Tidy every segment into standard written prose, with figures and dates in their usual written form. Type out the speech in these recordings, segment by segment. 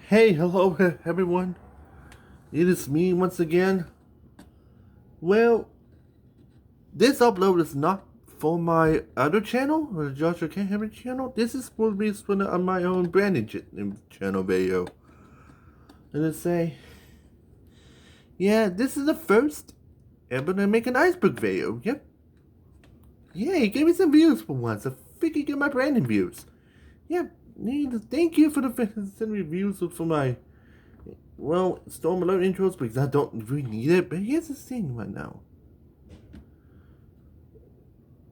Hey, hello everyone. It is me once again. Well, this upload is not for my other channel, the Joshua Can't Have It channel. This is supposed to be on my own branded channel video. And I say, yeah, this is the first ever to make an Iceberg video. Yep. Yeah, he gave me some views for once. I figured get my branding views. Yep. Thank you for the send reviews for my Storm Alert intros because I don't really need it. But here's the thing right now.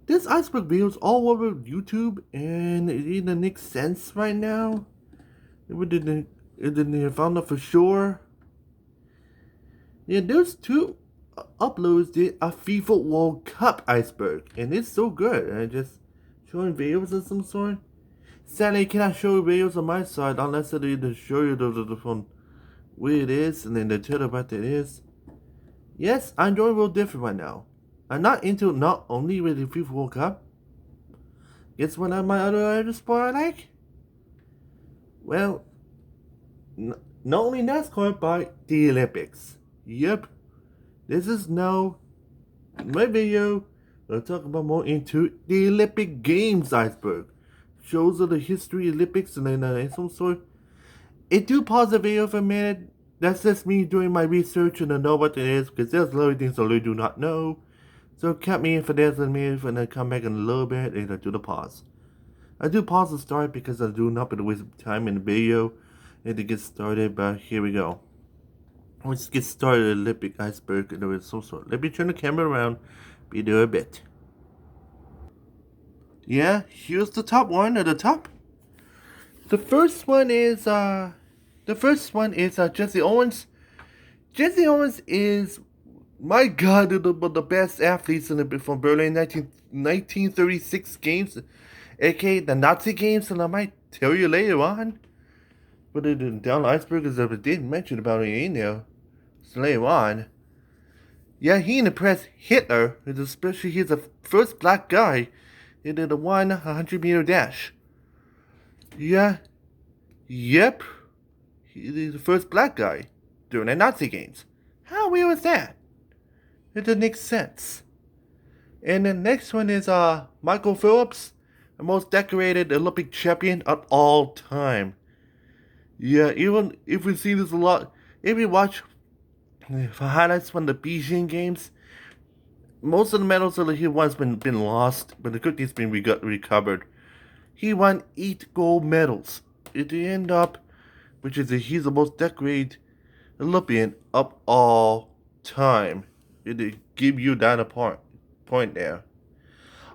This Iceberg video is all over YouTube, and it didn't make sense right now. It didn't found out for sure. Yeah, there's two uploads did a FIFA World Cup Iceberg, and it's so good. And just showing videos of some sort. Sadly, I cannot show videos on my side unless I need to show you the phone where it is and then the tell about it is. Yes, I'm doing real different right now. I'm not into not only with the FIFA World Cup. Guess what my other sport I like? Well, not only NASCAR, but the Olympics. Yep. This is now my video. I'll talk about more into the Olympic Games Iceberg. Shows of the history of Olympics and then some sort. It do pause the video for a minute. That's just me doing my research and I know what it is because there's a lot of things I really do not know. So count me in for this and me and then come back in a little bit and I do the pause. I do pause the start because I do not want to waste time in the video and to get started, but here we go. Let's get started at Olympic Iceberg and there was some sort. Let me turn the camera around, be there a bit. Yeah, here's the top one at the top. The first one is Jesse Owens. Jesse Owens is, my God, the best athletes from Berlin 1936 games, aka the Nazi games, and I might tell you later on. But down the iceberg is I didn't mention about it in there. So later on. Yeah, he impressed Hitler, especially he's the first black guy in the 100-meter dash. Yeah, yep, he's the first black guy during the Nazi games. How weird was that? It doesn't make sense. And the next one is Michael Phelps, the most decorated Olympic champion of all time. Yeah, even if we see this a lot, if you watch highlights from the Beijing games, most of the medals that he won's been lost, but the good thing's been recovered. He won 8 gold medals. At the end up, he's the most decorated Olympian of all time. It give you that point there.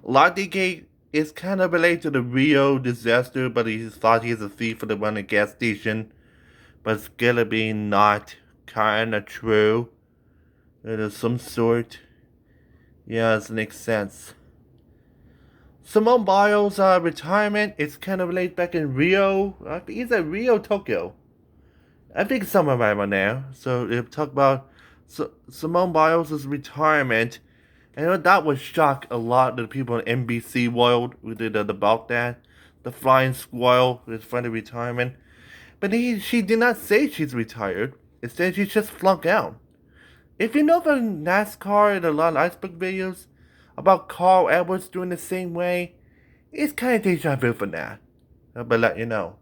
Lotte is kind of related to the Rio disaster, but he thought he's a thief for the one at gas station. But it's gonna be not kinda true. It is some sort. Yeah, it makes sense. Simone Biles' retirement is kind of related back in Rio. I think he's at Rio, Tokyo. I think somewhere around there. So they talk about Simone Biles' retirement. And that would shock a lot of the people in NBC world who did about that. The flying squirrel with friend of retirement. But she did not say she's retired. Instead, she just flunked out. If you know from NASCAR and a lot of Iceberg videos about Carl Edwards doing the same way, it's kind of deja vu for that. But let you know.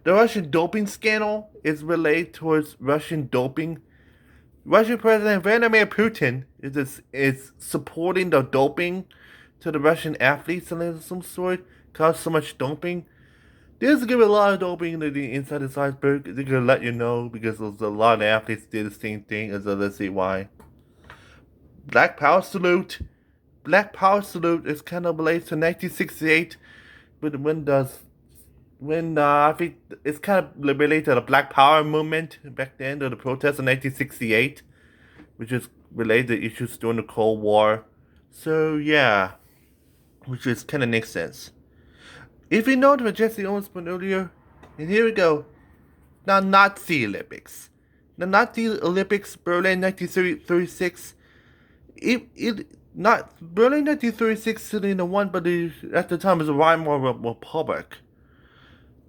The Russian doping scandal is related towards Russian doping. Russian President Vladimir Putin is supporting the doping to the Russian athletes of some sort, cause so much doping. There's gonna be a lot of doping inside this iceberg. They're gonna let you know because there's a lot of athletes did the same thing. Let's see why. Black Power Salute. Black Power Salute is kind of related to 1968, but I think it's kind of related to the Black Power movement back then, to the protests in 1968, which is related to issues during the Cold War. So yeah, which is kind of makes sense. If you know what Jesse Owens put earlier, and here we go. The Nazi Olympics. The Nazi Olympics, Berlin 1936. Not Berlin 1936 sitting in the one, but at the time it was a Weimar Republic.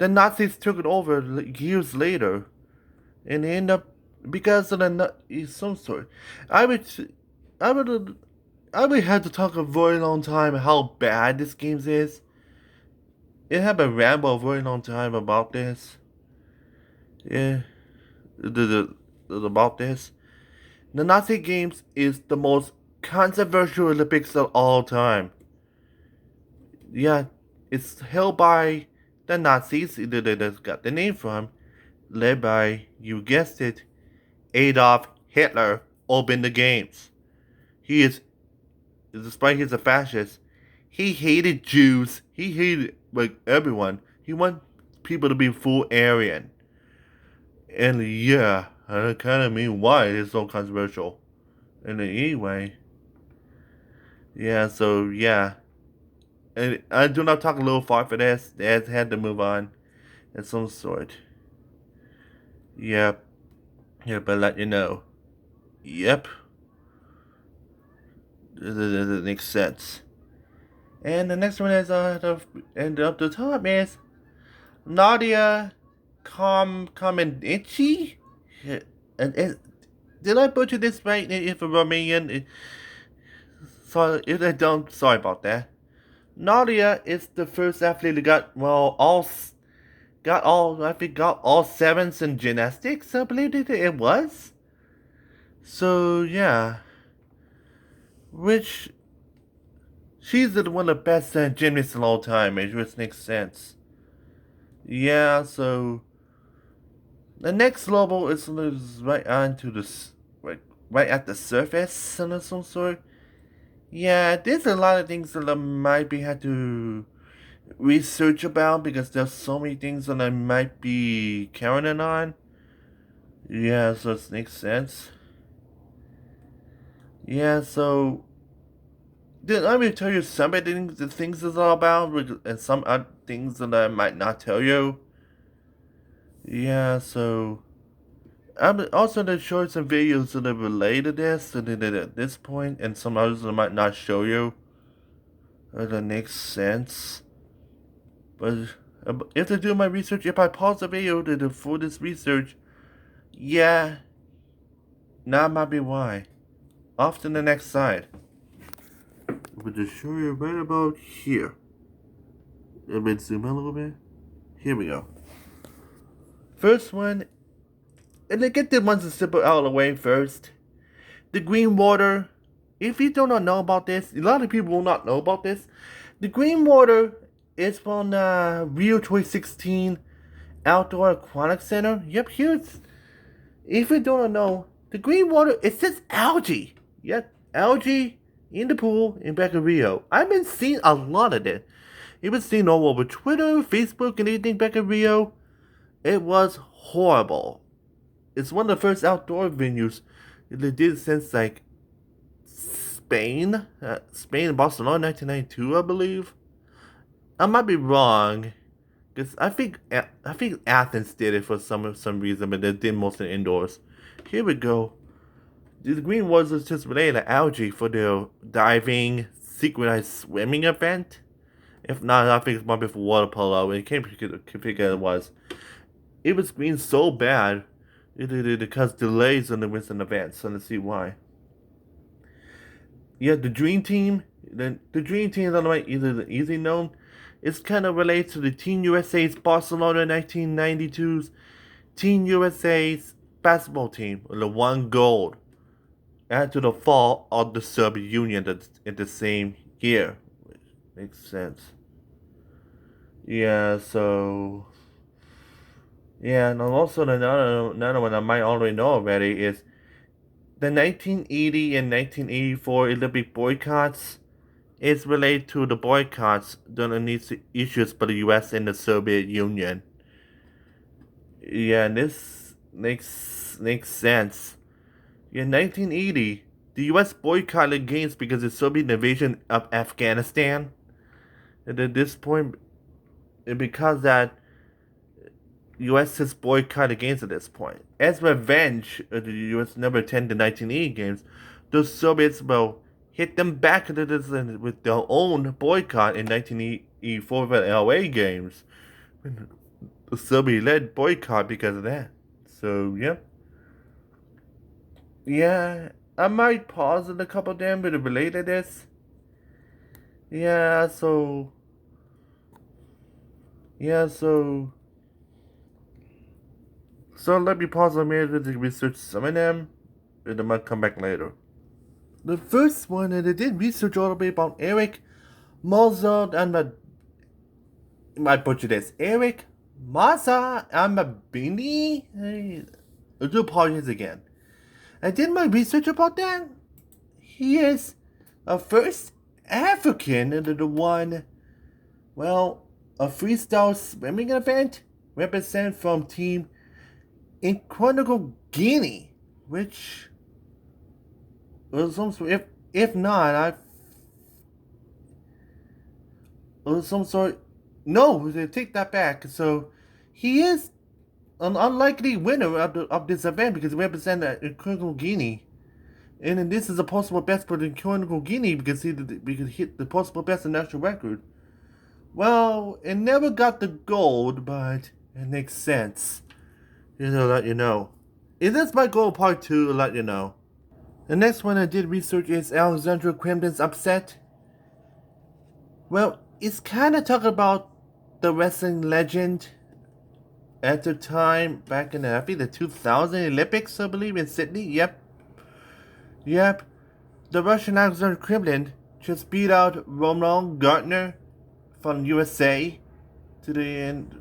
the Nazis took it over years later, and they end up because of some sort. I would, I would, I would have to talk a very long time how bad this game is. It have a ramble a very long time about this. Yeah, about this. The Nazi games is the most controversial Olympics of all time. Yeah, it's held by the Nazis, they got the name from, led by, you guessed it, Adolf Hitler, opened the games. He is, despite he's a fascist, he hated Jews. He hated like everyone. He wanted people to be full Aryan. And yeah, I kind of mean why it is so controversial. And anyway, yeah, so yeah. And I do not talk a little far for this. They had to move on in some sort. Yep. Yep, but let you know. Yep. That makes sense. And the next one is and up the top is Nadia Comaneci. Did I butcher this right? If a Romanian, sorry if I don't. Sorry about that. Nadia is the first athlete that got all sevens in gymnastics. I believe it was. So yeah, which she's one of the best gymnasts of all time, which makes sense. Yeah, so the next level is right onto right at the surface of some sort. Yeah, there's a lot of things that I might be had to research about because there's so many things that I might be counting on. Yeah, so it makes sense. Yeah, so did I may tell you some of the things it's all about, and some other things that I might not tell you. Yeah, so I'm also to show some videos that are related to this, and then at this point, and some others that I might not show you. That makes sense. But if I do my research, if I pause the video for this research, yeah, now might be why. Off to the next side. We'll just show you right about here. Let me zoom in a little bit. Here we go. First one, and let's get the ones that simple out of the way first. The green water. If you do not know about this, a lot of people will not know about this. The green water is from Rio 2016 Outdoor Aquatic Center. Yep, here's. If you do not know, the green water, it says algae. Yep, algae in the pool in back of Rio. I've been seeing a lot of it. It was seen all over Twitter, Facebook, and everything back in Rio. It was horrible. It's one of the first outdoor venues they did since like Spain, Spain and Barcelona, 1992, I believe. I might be wrong, because I think Athens did it for some reason, but they did mostly indoors. Here we go. The green was just related to algae for their diving synchronized swimming event. If not, I think it might be for water polo. And can't figure it was. It was green so bad it caused delays in the recent events. So let's see why. Yeah, the Dream Team. The Dream Team is on the way, either easily known. It's kind of related to the Team USA's Barcelona 1992's Team USA's basketball team, the one gold, added to the fall of the Soviet Union in the same year. Which makes sense. Yeah, so yeah, and also another one I might already know already is the 1980 and 1984 Olympic boycotts is related to the boycotts done these issues by the U.S. and the Soviet Union. Yeah, and this makes sense. In 1980, the U.S. boycotted games because of the Soviet invasion of Afghanistan. And at this point, and because that U.S. has boycotted games at this point. As revenge, the U.S. never attended the 1980 games. The Soviets will hit them back with their own boycott in 1984 for the LA games. the Soviet-led boycott because of that. So, yeah. Yeah, I might pause in a couple of them but relate to this. Yeah, so. Yeah, so. So let me pause a minute to research some of them, and I might come back later. The first one, and I did research all the way about Eric Mozart and my butcher this. Eric Maza Amabini? I do apologize again. I did my research about that. He is a first African and the one, well, a freestyle swimming event represent from Team Equatorial Guinea, which was some sort, if not, some sort. No, they take that back. So he is an unlikely winner of this event because he represents Equatorial Guinea. And then this is a possible best for the Equatorial Guinea because he hit the possible best in national record. Well, it never got the gold, but it makes sense. Let you know. It is my goal part 2 to let you know. The next one I did research is Alexandra Crimson's upset. Well, it's kind of talking about the wrestling legend at the time back in I think the 2000 Olympics, I believe, in Sydney. Yep. The Russian Alexander Kremlin just beat out Roman Gardner from USA to the end.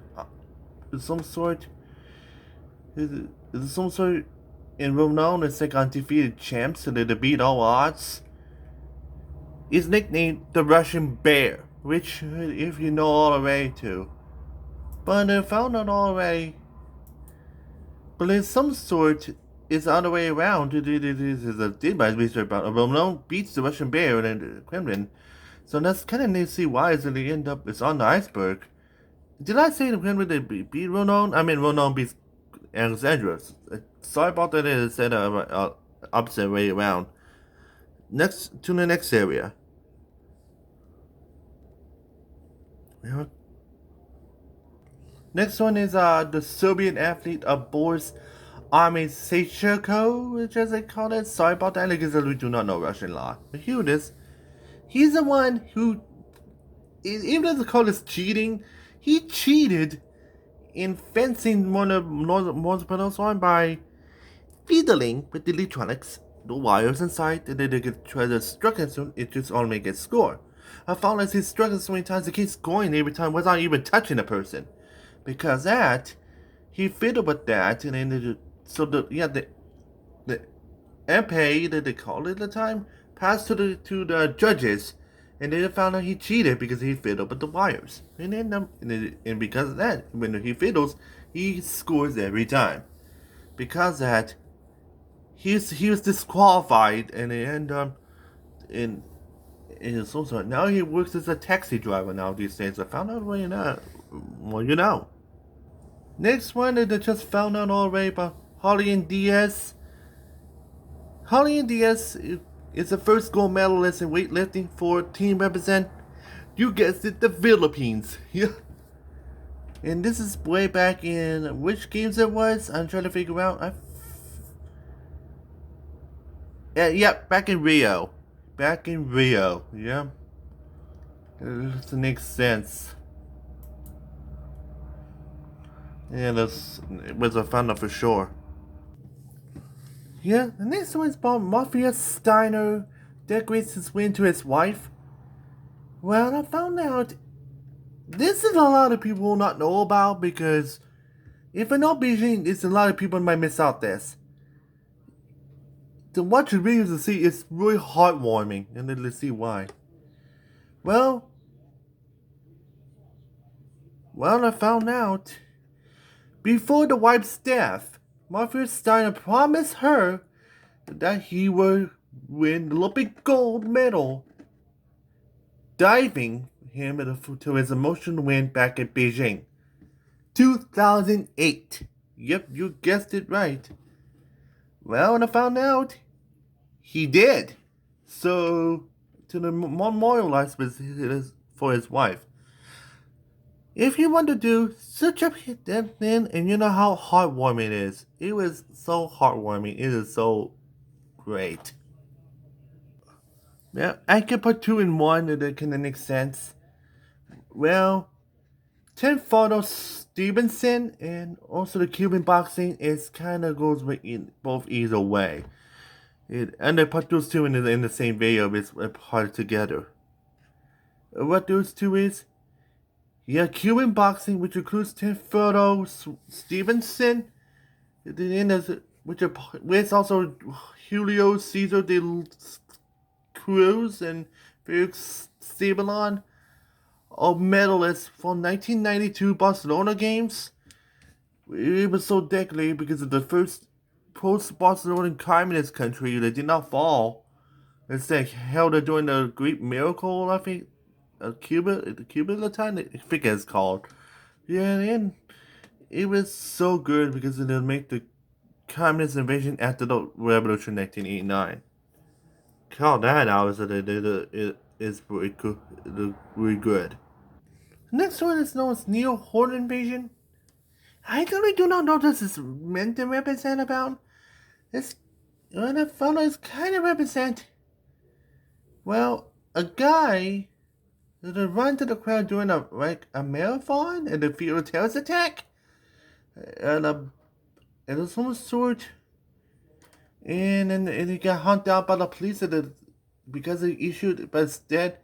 Some sort. Is some sort. In Roman is like undefeated champs, so they beat all odds. Is nicknamed the Russian Bear, which if you know already too. But I found out already. But in some sort, it's the other way around. It is a did my research about Roman beats the Russian Bear and the Kremlin. So that's kind of neat to see why it's in the end up it's on the Iceberg. Did I say the Kremlin beat Ronan? I mean Ronan beats Alexandra. Sorry about that. It said opposite way around. Next to the next area. Next one is the Serbian athlete Boris Sechako, which as they call it. Sorry about that, because we do not know Russian law. But here it is. He's the one who, even though they call this cheating, he cheated in fencing one of North one by fiddling with the electronics, the wires inside, and then they could try to struck it soon, it just only gets score. I found that he struck it so many times, it keeps scoring every time without even touching the person. Because that, he fiddled with that, and then the MP that they called it at the time passed to the judges, and they found out he cheated because he fiddled with the wires, and and because of that, when he fiddles, he scores every time. Because of that, he was disqualified, and they end up in some sort. Now he works as a taxi driver now these days. I found out well, you know. Next one that I just found out already about Holly Diaz. Holly Diaz is the first gold medalist in weightlifting for team represent. You guessed it, the Philippines. Yeah. And this is way back in which games it was. I'm trying to figure out. Back in Rio. Back in Rio. Yeah. It makes sense. Yeah, it was a fun for sure. Yeah, the next one is about Mafia Steiner decorates his win to his wife. Well, I found out this is a lot of people will not know about because if I know Beijing, it's a lot of people might miss out this. To watch the videos to see, it's really heartwarming, and then let's see why. Well, I found out before the wife's death, Mafia Steiner promised her that he would win the Olympic gold medal, diving him to his emotional win back at Beijing. 2008. Yep, you guessed it right. Well, when I found out, he did. So, to memorialize for his wife. If you want to do such a that thing, and you know how heartwarming it is. It was so heartwarming. It is so great. Yeah, I can put two in one and it can make sense. Well, Tim Photo Stevenson and also the Cuban boxing is kind of goes with both either way. And they put those two in the same video. It's part together. What those two is? Yeah, Cuban boxing, which includes Tim Photo Stevenson, which with also Julio Cesar de Cruz and Felix Stabilin, a medalist from 1992 Barcelona games. It was so decorated because of the first post-Barcelona communist country that did not fall. It's like held during the Great Miracle, I think. Cuba at the time, I think it's called. Yeah, and it was so good because it would make the communist invasion after the revolution in 1989. Call that out is it is really good. Next one is known as Neo Horde invasion. I really do not know what this is meant to represent about. This what I found is kind of represent well a guy that would run to the crowd during a marathon and defeat a terrorist attack and and some sort and he got hunted out by the police because he issued but instead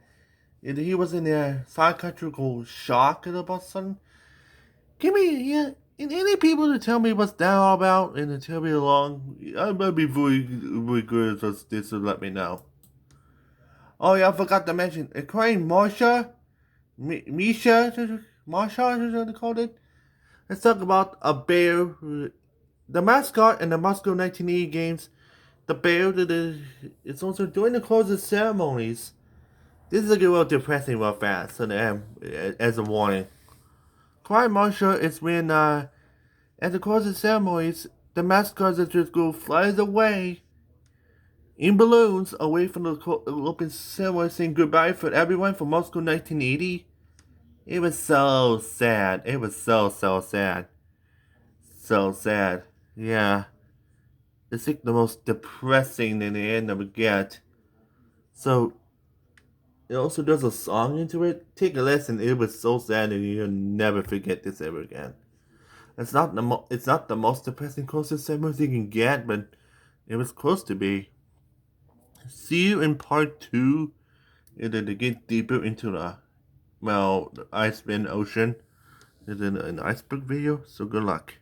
he was in a psychological shock about something. Give me yeah. And any people to tell me what's that all about and to tell me along, I might be very good at this to let me know. Oh yeah, I forgot to mention. According Marsha, Marsha, is what they called it. Let's talk about a bear. The mascot in the Moscow 1980 games, the bear it's also during the closing ceremonies. This is a real depressing real fast, so as a warning. Cry Marsha is when at the closing ceremonies, the mascots just go flies away in balloons away from the open ceremony saying goodbye for everyone from Moscow 1980. It was so sad. It was so sad. So sad. Yeah. It's like the most depressing in the end I would get. So it also does a song into it. Take a listen. It was so sad and you'll never forget this ever again. It's not the most depressing closest ceremony you can get, but it was close to be. See you in part two. And then to get deeper into the Iceberg ocean. And then an iceberg video. So good luck.